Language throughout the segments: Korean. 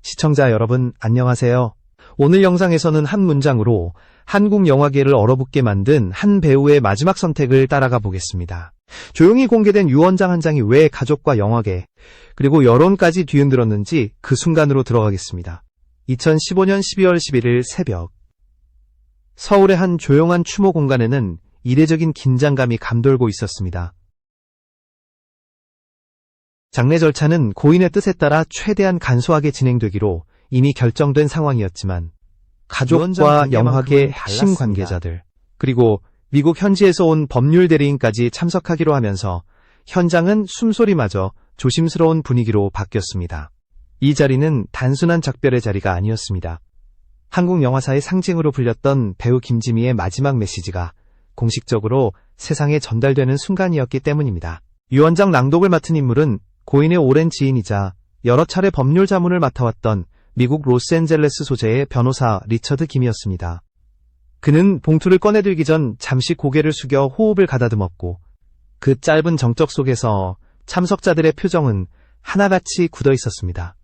시청자 여러분 안녕하세요. 오늘 영상에서는 한 문장으로 한국 영화계를 얼어붙게 만든 한 배우의 마지막 선택을 따라가 보겠습니다. 조용히 공개된 유언장 한 장이 왜 가족과 영화계, 그리고 여론까지 뒤흔들었는지 그 순간으로 들어가겠습니다. 2015년 12월 11일 새벽, 서울의 한 조용한 추모 공간에는 이례적인 긴장감이 감돌고 있었습니다. 장례 절차는 고인의 뜻에 따라 최대한 간소하게 진행되기로 이미 결정된 상황이었지만 가족과 영화계 핵심 관계자들, 그리고 미국 현지에서 온 법률 대리인까지 참석하기로 하면서 현장은 숨소리마저 조심스러운 분위기로 바뀌었습니다. 이 자리는 단순한 작별의 자리가 아니었습니다. 한국 영화사의 상징으로 불렸던 배우 김지미의 마지막 메시지가 공식적으로 세상에 전달되는 순간이었기 때문입니다. 유언장 낭독을 맡은 인물은 고인의 오랜 지인이자 여러 차례 법률 자문을 맡아왔던 미국 로스앤젤레스 소재의 변호사 리처드 김이었습니다. 그는 봉투를 꺼내들기 전 잠시 고개를 숙여 호흡을 가다듬었고, 그 짧은 정적 속에서 참석자들의 표정은 하나같이 굳어 있었습니다.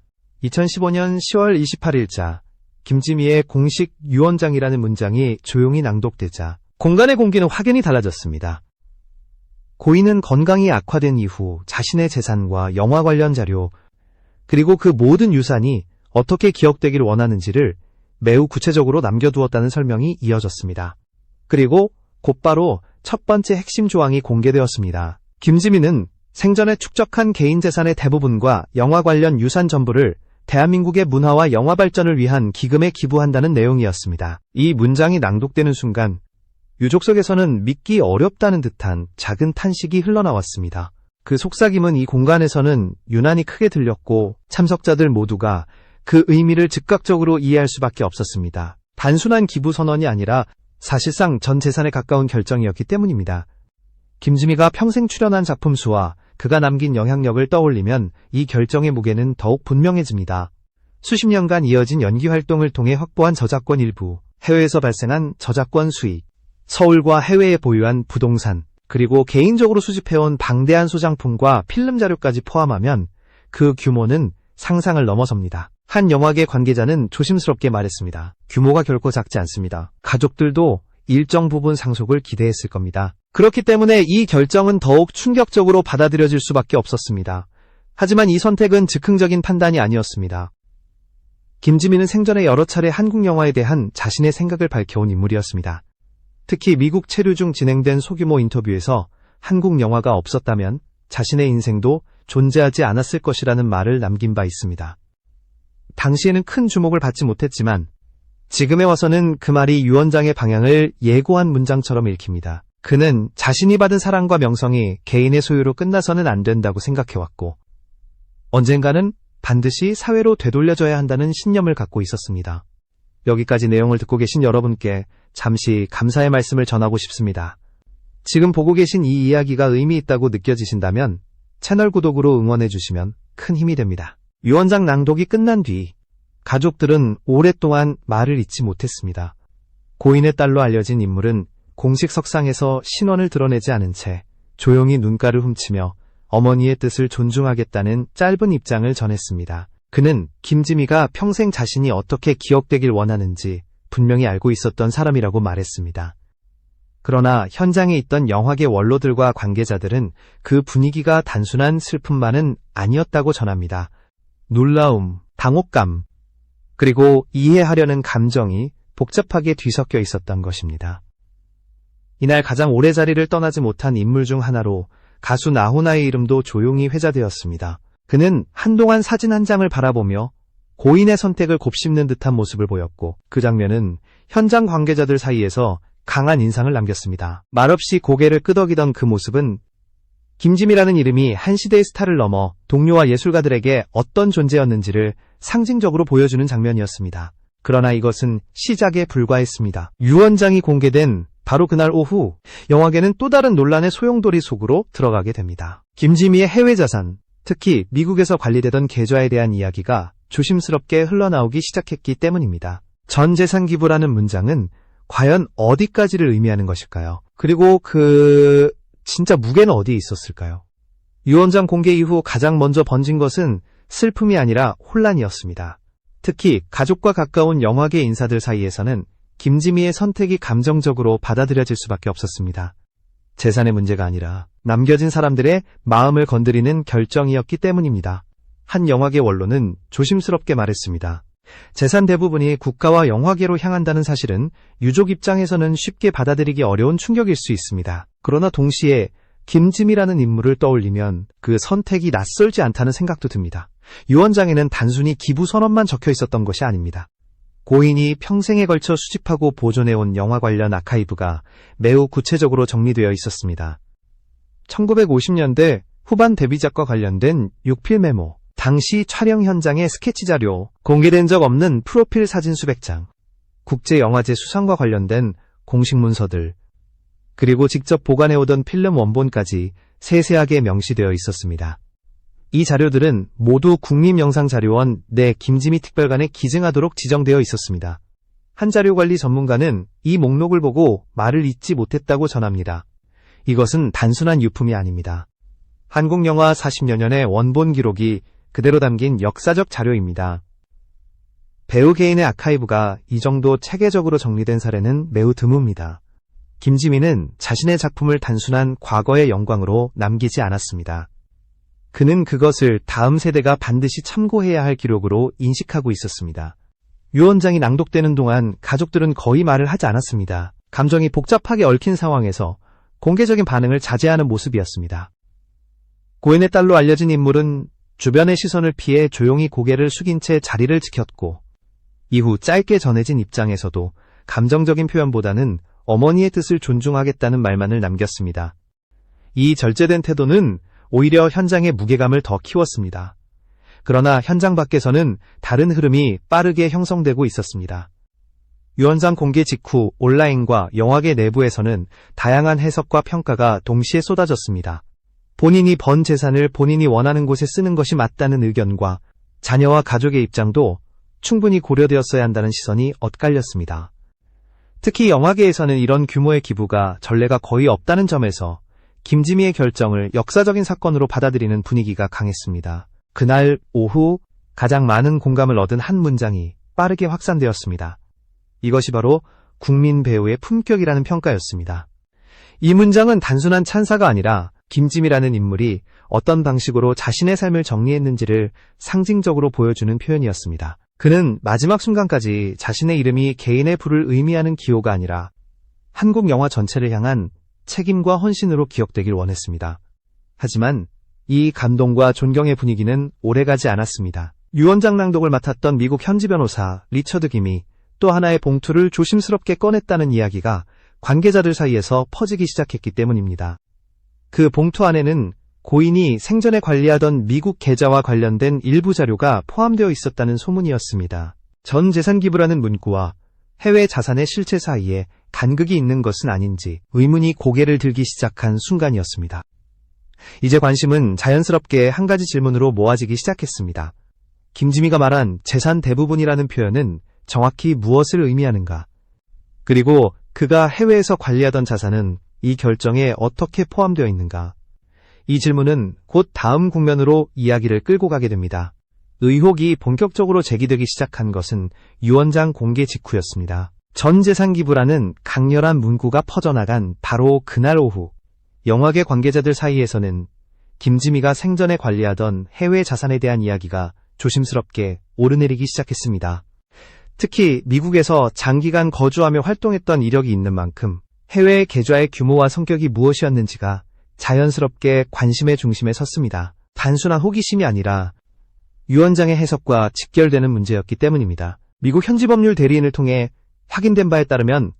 2015년 10월 28일자 김지미의 공식 유언장이라는 문장이 조용히 낭독되자 공간의 공기는 확연히 달라졌습니다. 고인은 건강이 악화된 이후 자신의 재산과 영화 관련 자료, 그리고 그 모든 유산이 어떻게 기억되기를 원하는지를 매우 구체적으로 남겨두었다는 설명이 이어졌습니다. 그리고 곧바로 첫 번째 핵심 조항이 공개되었습니다. 김지미는 생전에 축적한 개인 재산의 대부분과 영화 관련 유산 전부를 대한민국의 문화와 영화 발전을 위한 기금에 기부한다는 내용이었습니다. 이 문장이 낭독되는 순간 유족석에서는 믿기 어렵다는 듯한 작은 탄식이 흘러나왔습니다. 그 속삭임은 이 공간에서는 유난히 크게 들렸고 참석자들 모두가 그 의미를 즉각적으로 이해할 수밖에 없었습니다. 단순한 기부 선언이 아니라 사실상 전 재산에 가까운 결정이었기 때문입니다. 김지미가 평생 출연한 작품 수와 그가 남긴 영향력을 떠올리면 이 결정의 무게는 더욱 분명해집니다. 수십 년간 이어진 연기 활동을 통해 확보한 저작권 일부, 해외에서 발생한 저작권 수익, 서울과 해외에 보유한 부동산, 그리고 개인적으로 수집해온 방대한 소장품과 필름 자료까지 포함하면 그 규모는 상상을 넘어섭니다. 한 영화계 관계자는 조심스럽게 말했습니다. 규모가 결코 작지 않습니다. 가족들도 일정 부분 상속을 기대했을 겁니다. 그렇기 때문에 이 결정은 더욱 충격적으로 받아들여질 수밖에 없었습니다. 하지만 이 선택은 즉흥적인 판단이 아니었습니다. 김지미는 생전에 여러 차례 한국 영화에 대한 자신의 생각을 밝혀온 인물이었습니다. 특히 미국 체류 중 진행된 소규모 인터뷰에서 한국 영화가 없었다면 자신의 인생도 존재하지 않았을 것이라는 말을 남긴 바 있습니다. 당시에는 큰 주목을 받지 못했지만 지금에 와서는 그 말이 유언장의 방향을 예고한 문장처럼 읽힙니다. 그는 자신이 받은 사랑과 명성이 개인의 소유로 끝나서는 안 된다고 생각해왔고, 언젠가는 반드시 사회로 되돌려져야 한다는 신념을 갖고 있었습니다. 여기까지 내용을 듣고 계신 여러분께 잠시 감사의 말씀을 전하고 싶습니다. 지금 보고 계신 이 이야기가 의미 있다고 느껴지신다면 채널 구독으로 응원해 주시면 큰 힘이 됩니다. 유언장 낭독이 끝난 뒤 가족들은 오랫동안 말을 잇지 못했습니다. 고인의 딸로 알려진 인물은 공식 석상에서 신원을 드러내지 않은 채 조용히 눈가를 훔치며 어머니의 뜻을 존중하겠다는 짧은 입장을 전했습니다. 그는 김지미가 평생 자신이 어떻게 기억되길 원하는지 분명히 알고 있었던 사람이라고 말했습니다. 그러나 현장에 있던 영화계 원로들과 관계자들은 그 분위기가 단순한 슬픔만은 아니었다고 전합니다. 놀라움, 당혹감, 그리고 이해하려는 감정이 복잡하게 뒤섞여 있었던 것입니다. 이날 가장 오래 자리를 떠나지 못한 인물 중 하나로 가수 나훈아의 이름도 조용히 회자되었습니다. 그는 한동안 사진 한 장을 바라보며 고인의 선택을 곱씹는 듯한 모습을 보였고, 그 장면은 현장 관계자들 사이에서 강한 인상을 남겼습니다. 말없이 고개를 끄덕이던 그 모습은 김지미라는 이름이 한 시대의 스타를 넘어 동료와 예술가들에게 어떤 존재였는지를 상징적으로 보여주는 장면이었습니다. 그러나 이것은 시작에 불과했습니다. 유언장이 공개된 바로 그날 오후, 영화계는 또 다른 논란의 소용돌이 속으로 들어가게 됩니다. 김지미의 해외 자산, 특히 미국에서 관리되던 계좌에 대한 이야기가 조심스럽게 흘러나오기 시작했기 때문입니다. 전 재산 기부라는 문장은 과연 어디까지를 의미하는 것일까요? 그리고 진짜 무게는 어디에 있었을까요? 유언장 공개 이후 가장 먼저 번진 것은 슬픔이 아니라 혼란이었습니다. 특히 가족과 가까운 영화계 인사들 사이에서는 김지미의 선택이 감정적으로 받아들여질 수밖에 없었습니다. 재산의 문제가 아니라 남겨진 사람들의 마음을 건드리는 결정이었기 때문입니다. 한 영화계 원로는 조심스럽게 말했습니다. 재산 대부분이 국가와 영화계로 향한다는 사실은 유족 입장에서는 쉽게 받아들이기 어려운 충격일 수 있습니다. 그러나 동시에 김지미라는 인물을 떠올리면 그 선택이 낯설지 않다는 생각도 듭니다. 유언장에는 단순히 기부 선언만 적혀 있었던 것이 아닙니다. 고인이 평생에 걸쳐 수집하고 보존해온 영화 관련 아카이브가 매우 구체적으로 정리되어 있었습니다. 1950년대 후반 데뷔작과 관련된 육필 메모, 당시 촬영 현장의 스케치 자료, 공개된 적 없는 프로필 사진 수백 장, 국제영화제 수상과 관련된 공식 문서들, 그리고 직접 보관해오던 필름 원본까지 세세하게 명시되어 있었습니다. 이 자료들은 모두 국립영상자료원 내 김지미 특별관에 기증하도록 지정되어 있었습니다. 한 자료관리 전문가는 이 목록을 보고 말을 잇지 못했다고 전합니다. 이것은 단순한 유품이 아닙니다. 한국영화 40여 년의 원본 기록이 그대로 담긴 역사적 자료입니다. 배우 개인의 아카이브가 이 정도 체계적으로 정리된 사례는 매우 드뭅니다. 김지미는 자신의 작품을 단순한 과거의 영광으로 남기지 않았습니다. 그는 그것을 다음 세대가 반드시 참고해야 할 기록으로 인식하고 있었습니다. 유언장이 낭독되는 동안 가족들은 거의 말을 하지 않았습니다. 감정이 복잡하게 얽힌 상황에서 공개적인 반응을 자제하는 모습이었습니다. 고인의 딸로 알려진 인물은 주변의 시선을 피해 조용히 고개를 숙인 채 자리를 지켰고, 이후 짧게 전해진 입장에서도 감정적인 표현보다는 어머니의 뜻을 존중하겠다는 말만을 남겼습니다. 이 절제된 태도는 오히려 현장의 무게감을 더 키웠습니다. 그러나 현장 밖에서는 다른 흐름이 빠르게 형성되고 있었습니다. 유언장 공개 직후 온라인과 영화계 내부에서는 다양한 해석과 평가가 동시에 쏟아졌습니다. 본인이 번 재산을 본인이 원하는 곳에 쓰는 것이 맞다는 의견과 자녀와 가족의 입장도 충분히 고려되었어야 한다는 시선이 엇갈렸습니다. 특히 영화계에서는 이런 규모의 기부가 전례가 거의 없다는 점에서 김지미의 결정을 역사적인 사건으로 받아들이는 분위기가 강했습니다. 그날 오후 가장 많은 공감을 얻은 한 문장이 빠르게 확산되었습니다. 이것이 바로 국민 배우의 품격이라는 평가였습니다. 이 문장은 단순한 찬사가 아니라 김지미라는 인물이 어떤 방식으로 자신의 삶을 정리했는지를 상징적으로 보여주는 표현이었습니다. 그는 마지막 순간까지 자신의 이름이 개인의 부를 의미하는 기호가 아니라 한국 영화 전체를 향한 책임과 헌신으로 기억되길 원했습니다. 하지만 이 감동과 존경의 분위기는 오래가지 않았습니다. 유언장 낭독을 맡았던 미국 현지 변호사 리처드 김이 또 하나의 봉투를 조심스럽게 꺼냈다는 이야기가 관계자들 사이에서 퍼지기 시작했기 때문입니다. 그 봉투 안에는 고인이 생전에 관리하던 미국 계좌와 관련된 일부 자료가 포함되어 있었다는 소문이었습니다. 전 재산 기부라는 문구와 해외 자산의 실체 사이에 간극이 있는 것은 아닌지 의문이 고개를 들기 시작한 순간이었습니다. 이제 관심은 자연스럽게 한 가지 질문으로 모아지기 시작했습니다. 김지미가 말한 재산 대부분이라는 표현은 정확히 무엇을 의미하는가? 그리고 그가 해외에서 관리하던 자산은 이 결정에 어떻게 포함되어 있는가? 이 질문은 곧 다음 국면으로 이야기를 끌고 가게 됩니다. 의혹이 본격적으로 제기되기 시작한 것은 유언장 공개 직후였습니다. 전 재산 기부라는 강렬한 문구가 퍼져나간 바로 그날 오후, 영화계 관계자들 사이에서는 김지미가 생전에 관리하던 해외 자산에 대한 이야기가 조심스럽게 오르내리기 시작했습니다. 특히 미국에서 장기간 거주하며 활동했던 이력이 있는 만큼 해외 계좌의 규모와 성격이 무엇이었는지가 자연스럽게 관심의 중심에 섰습니다. 단순한 호기심이 아니라 유언장의 해석과 직결되는 문제였기 때문입니다. 미국 현지법률 대리인을 통해 확인된 바에 따르면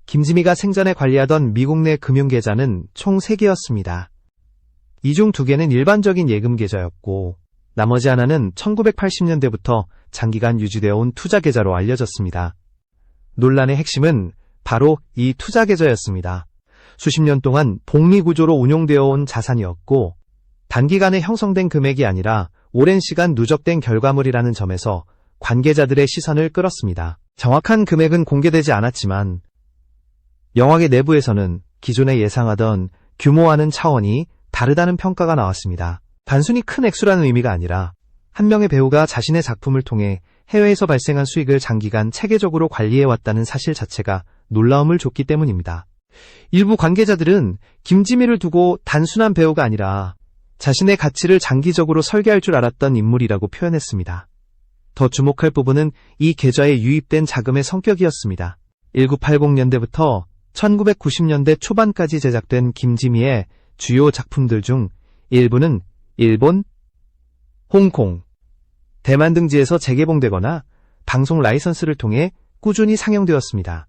김지미가 생전에 관리하던 미국 내 금융계좌는 총 3개였습니다. 이 중 2개는 일반적인 예금 계좌였고 나머지 하나는 1980년대부터 장기간 유지되어 온 투자 계좌로 알려졌습니다. 논란의 핵심은 바로 이 투자 계좌였습니다. 수십 년 동안 복리구조로 운용되어 온 자산이었고 단기간에 형성된 금액이 아니라 오랜 시간 누적된 결과물이라는 점에서 관계자들의 시선을 끌었습니다. 정확한 금액은 공개되지 않았지만 영화계 내부에서는 기존에 예상하던 규모와는 차원이 다르다는 평가가 나왔습니다. 단순히 큰 액수라는 의미가 아니라 한 명의 배우가 자신의 작품을 통해 해외에서 발생한 수익을 장기간 체계적으로 관리해왔다는 사실 자체가 놀라움을 줬기 때문입니다. 일부 관계자들은 김지미를 두고 단순한 배우가 아니라 자신의 가치를 장기적으로 설계할 줄 알았던 인물이라고 표현했습니다. 더 주목할 부분은 이 계좌에 유입된 자금의 성격이었습니다. 1980년대부터 1990년대 초반까지 제작된 김지미의 주요 작품들 중 일부는 일본, 홍콩, 대만 등지에서 재개봉되거나 방송 라이선스를 통해 꾸준히 상영되었습니다.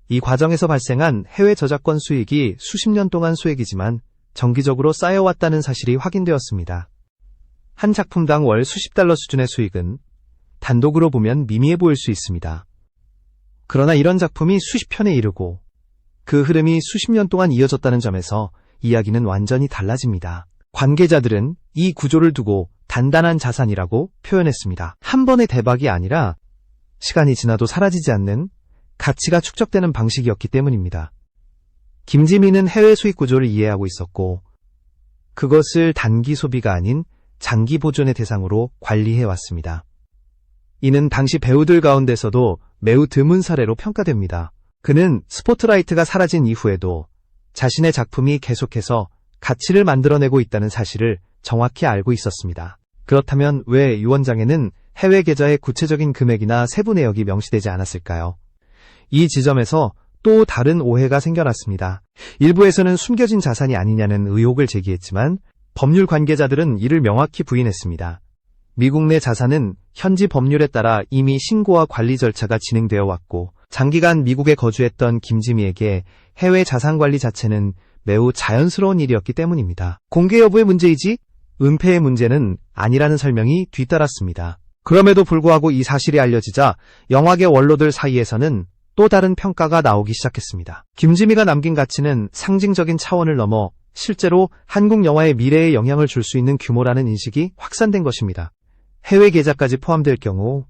이 과정에서 발생한 해외 저작권 수익이 수십 년 동안 소액이지만 정기적으로 쌓여왔다는 사실이 확인되었습니다. 한 작품당 월 수십 달러 수준의 수익은 단독으로 보면 미미해 보일 수 있습니다. 그러나 이런 작품이 수십 편에 이르고 그 흐름이 수십 년 동안 이어졌다는 점에서 이야기는 완전히 달라집니다. 관계자들은 이 구조를 두고 단단한 자산이라고 표현했습니다. 한 번의 대박이 아니라 시간이 지나도 사라지지 않는 가치가 축적되는 방식이었기 때문입니다. 김지미는 해외 수익 구조를 이해하고 있었고 그것을 단기 소비가 아닌 장기 보존의 대상으로 관리해왔습니다. 이는 당시 배우들 가운데서도 매우 드문 사례로 평가됩니다. 그는 스포트라이트가 사라진 이후에도 자신의 작품이 계속해서 가치를 만들어내고 있다는 사실을 정확히 알고 있었습니다. 그렇다면 왜 유원장에는 해외 계좌의 구체적인 금액이나 세부 내역이 명시되지 않았을까요? 이 지점에서 또 다른 오해가 생겨났습니다. 일부에서는 숨겨진 자산이 아니냐는 의혹을 제기했지만 법률 관계자들은 이를 명확히 부인했습니다. 미국 내 자산은 현지 법률에 따라 이미 신고와 관리 절차가 진행되어 왔고 장기간 미국에 거주했던 김지미에게 해외 자산 관리 자체는 매우 자연스러운 일이었기 때문입니다. 공개 여부의 문제이지 은폐의 문제는 아니라는 설명이 뒤따랐습니다. 그럼에도 불구하고 이 사실이 알려지자 영화계 원로들 사이에서는 또 다른 평가가 나오기 시작했습니다. 김지미가 남긴 가치는 상징적인 차원을 넘어 실제로 한국 영화의 미래에 영향을 줄 수 있는 규모라는 인식이 확산된 것입니다. 해외 계좌까지 포함될 경우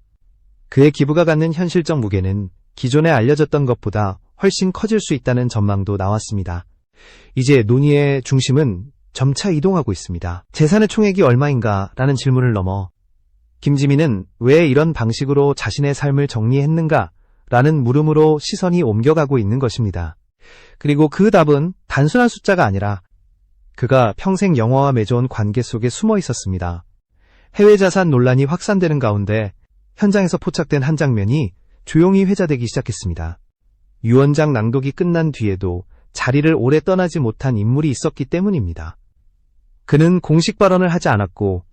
그의 기부가 갖는 현실적 무게는 기존에 알려졌던 것보다 훨씬 커질 수 있다는 전망도 나왔습니다. 이제 논의의 중심은 점차 이동하고 있습니다. 재산의 총액이 얼마인가? 라는 질문을 넘어 김지미는 왜 이런 방식으로 자신의 삶을 정리했는가? 라는 물음으로 시선이 옮겨가고 있는 것입니다. 그리고 그 답은 단순한 숫자가 아니라 그가 평생 영화와 맺어온 관계 속에 숨어 있었습니다. 해외 자산 논란이 확산되는 가운데 현장에서 포착된 한 장면이 조용히 회자되기 시작했습니다. 유원장 낭독이 끝난 뒤에도 자리를 오래 떠나지 못한 인물이 있었기 때문입니다. 그는 공식 발언을 하지 않았고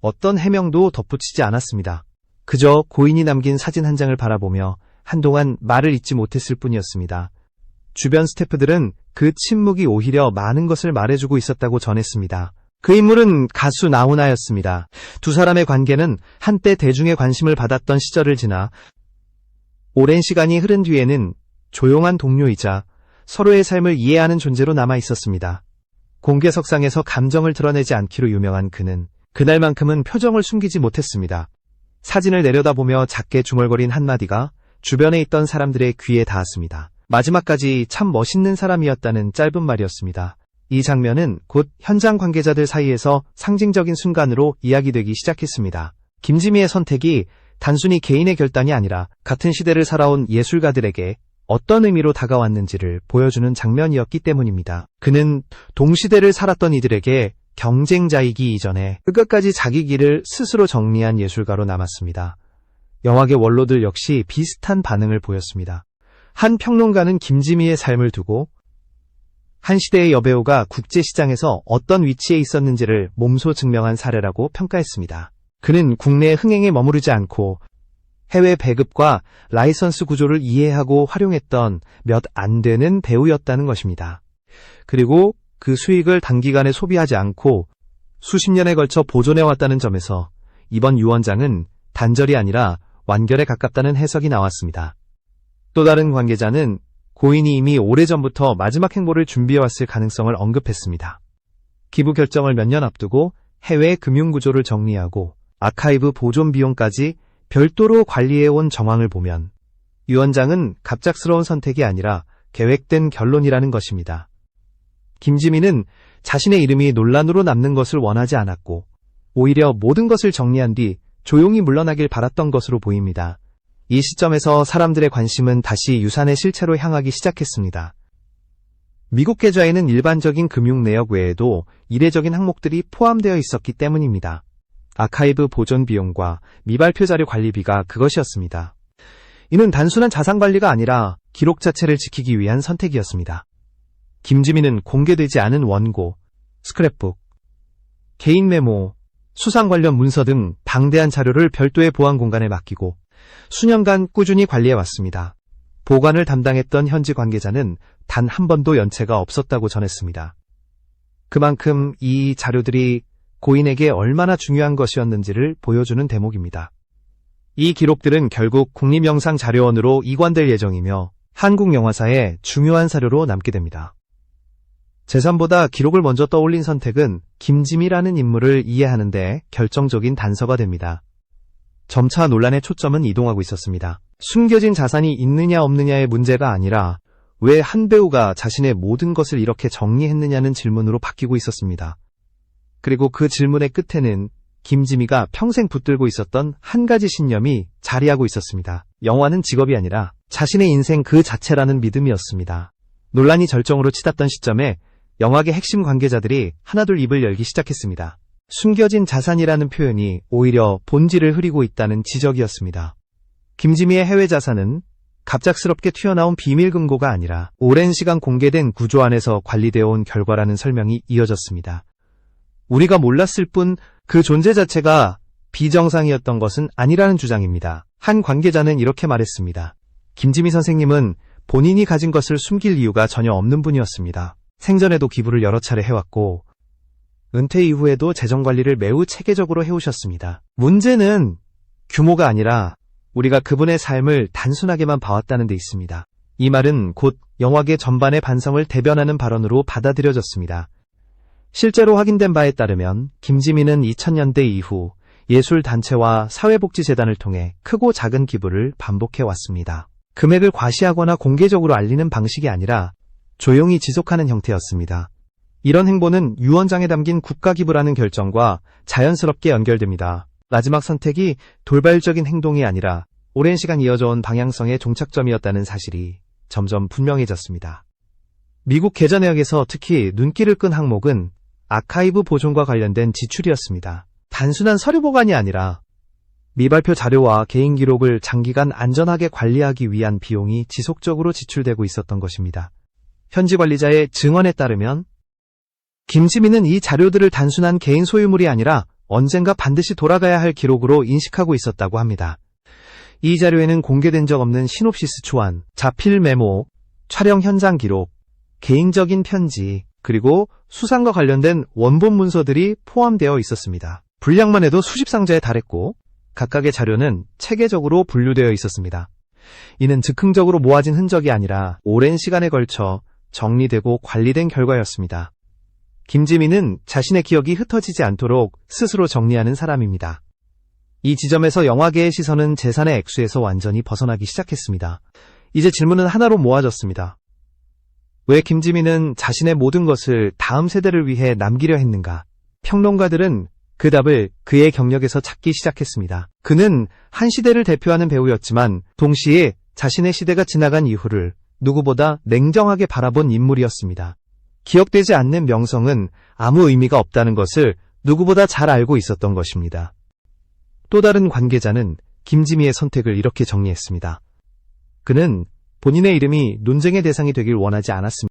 어떤 해명도 덧붙이지 않았습니다. 그저 고인이 남긴 사진 한 장을 바라보며 한동안 말을 잇지 못했을 뿐이었습니다. 주변 스태프들은 그 침묵이 오히려 많은 것을 말해주고 있었다고 전했습니다. 그 인물은 가수 나훈아였습니다. 두 사람의 관계는 한때 대중의 관심을 받았던 시절을 지나 오랜 시간이 흐른 뒤에는 조용한 동료이자 서로의 삶을 이해하는 존재로 남아 있었습니다. 공개석상에서 감정을 드러내지 않기로 유명한 그는 그날만큼은 표정을 숨기지 못했습니다. 사진을 내려다보며 작게 중얼거린 한마디가 주변에 있던 사람들의 귀에 닿았습니다. 마지막까지 참 멋있는 사람이었다는 짧은 말이었습니다. 이 장면은 곧 현장 관계자들 사이에서 상징적인 순간으로 이야기되기 시작했습니다. 김지미의 선택이 단순히 개인의 결단이 아니라 같은 시대를 살아온 예술가들에게 어떤 의미로 다가왔는지를 보여주는 장면이었기 때문입니다. 그는 동시대를 살았던 이들에게 경쟁자이기 이전에 끝까지 자기 길을 스스로 정리한 예술가로 남았습니다. 영화계 원로들 역시 비슷한 반응을 보였습니다. 한 평론가는 김지미의 삶을 두고 한 시대의 여배우가 국제시장에서 어떤 위치에 있었는지를 몸소 증명한 사례라고 평가했습니다. 그는 국내 흥행에 머무르지 않고 해외 배급과 라이선스 구조를 이해하고 활용했던 몇 안 되는 배우였다는 것입니다. 그리고 그 수익을 단기간에 소비하지 않고 수십 년에 걸쳐 보존해왔다는 점에서 이번 유원장은 단절이 아니라 완결에 가깝다는 해석이 나왔습니다. 또 다른 관계자는 고인이 이미 오래전부터 마지막 행보를 준비해왔을 가능성을 언급했습니다. 기부 결정을 몇 년 앞두고 해외 금융구조를 정리하고 아카이브 보존 비용까지 별도로 관리해온 정황을 보면 유원장은 갑작스러운 선택이 아니라 계획된 결론이라는 것입니다. 김지미는 자신의 이름이 논란으로 남는 것을 원하지 않았고 오히려 모든 것을 정리한 뒤 조용히 물러나길 바랐던 것으로 보입니다. 이 시점에서 사람들의 관심은 다시 유산의 실체로 향하기 시작했습니다. 미국 계좌에는 일반적인 금융 내역 외에도 이례적인 항목들이 포함되어 있었기 때문입니다. 아카이브 보존 비용과 미발표 자료 관리비가 그것이었습니다. 이는 단순한 자산 관리가 아니라 기록 자체를 지키기 위한 선택이었습니다. 김지민은 공개되지 않은 원고, 스크랩북, 개인 메모, 수상 관련 문서 등 방대한 자료를 별도의 보안 공간에 맡기고 수년간 꾸준히 관리해왔습니다. 보관을 담당했던 현지 관계자는 단 한 번도 연체가 없었다고 전했습니다. 그만큼 이 자료들이 고인에게 얼마나 중요한 것이었는지를 보여주는 대목입니다. 이 기록들은 결국 국립영상자료원으로 이관될 예정이며 한국 영화사의 중요한 사료로 남게 됩니다. 재산보다 기록을 먼저 떠올린 선택은 김지미라는 인물을 이해하는 데 결정적인 단서가 됩니다. 점차 논란의 초점은 이동하고 있었습니다. 숨겨진 자산이 있느냐 없느냐의 문제가 아니라 왜 한 배우가 자신의 모든 것을 이렇게 정리했느냐는 질문으로 바뀌고 있었습니다. 그리고 그 질문의 끝에는 김지미가 평생 붙들고 있었던 한 가지 신념이 자리하고 있었습니다. 영화는 직업이 아니라 자신의 인생 그 자체라는 믿음이었습니다. 논란이 절정으로 치닫던 시점에 영화계 핵심 관계자들이 하나둘 입을 열기 시작했습니다. 숨겨진 자산이라는 표현이 오히려 본질을 흐리고 있다는 지적이었습니다. 김지미의 해외 자산은 갑작스럽게 튀어나온 비밀 금고가 아니라 오랜 시간 공개된 구조 안에서 관리되어 온 결과라는 설명이 이어졌습니다. 우리가 몰랐을 뿐 그 존재 자체가 비정상이었던 것은 아니라는 주장입니다. 한 관계자는 이렇게 말했습니다. 김지미 선생님은 본인이 가진 것을 숨길 이유가 전혀 없는 분이었습니다. 생전에도 기부를 여러 차례 해왔고 은퇴 이후에도 재정관리를 매우 체계적으로 해오셨습니다. 문제는 규모가 아니라 우리가 그분의 삶을 단순하게만 봐왔다는 데 있습니다. 이 말은 곧 영화계 전반의 반성을 대변하는 발언으로 받아들여졌습니다. 실제로 확인된 바에 따르면 김지미는 2000년대 이후 예술단체와 사회복지재단을 통해 크고 작은 기부를 반복해왔습니다. 금액을 과시하거나 공개적으로 알리는 방식이 아니라 조용히 지속하는 형태였습니다. 이런 행보는 유언장에 담긴 국가기부라는 결정과 자연스럽게 연결됩니다. 마지막 선택이 돌발적인 행동이 아니라 오랜 시간 이어져온 방향성의 종착점이었다는 사실이 점점 분명해졌습니다. 미국 계좌 내역에서 특히 눈길을 끈 항목은 아카이브 보존과 관련된 지출이었습니다. 단순한 서류 보관이 아니라 미발표 자료와 개인 기록을 장기간 안전하게 관리하기 위한 비용이 지속적으로 지출되고 있었던 것입니다. 현지 관리자의 증언에 따르면 김지미는 이 자료들을 단순한 개인 소유물이 아니라 언젠가 반드시 돌아가야 할 기록으로 인식하고 있었다고 합니다. 이 자료에는 공개된 적 없는 시놉시스 초안, 자필 메모, 촬영 현장 기록, 개인적인 편지, 그리고 수상과 관련된 원본 문서들이 포함되어 있었습니다. 분량만 해도 수십 상자에 달했고 각각의 자료는 체계적으로 분류되어 있었습니다. 이는 즉흥적으로 모아진 흔적이 아니라 오랜 시간에 걸쳐 정리되고 관리된 결과였습니다. 김지미는 자신의 기억이 흩어지지 않도록 스스로 정리하는 사람입니다. 이 지점에서 영화계의 시선은 재산의 액수에서 완전히 벗어나기 시작했습니다. 이제 질문은 하나로 모아졌습니다. 왜 김지미는 자신의 모든 것을 다음 세대를 위해 남기려 했는가? 평론가들은 그 답을 그의 경력에서 찾기 시작했습니다. 그는 한 시대를 대표하는 배우였지만 동시에 자신의 시대가 지나간 이후를 누구보다 냉정하게 바라본 인물이었습니다. 기억되지 않는 명성은 아무 의미가 없다는 것을 누구보다 잘 알고 있었던 것입니다. 또 다른 관계자는 김지미의 선택을 이렇게 정리했습니다. 그는 본인의 이름이 논쟁의 대상이 되길 원하지 않았습니다.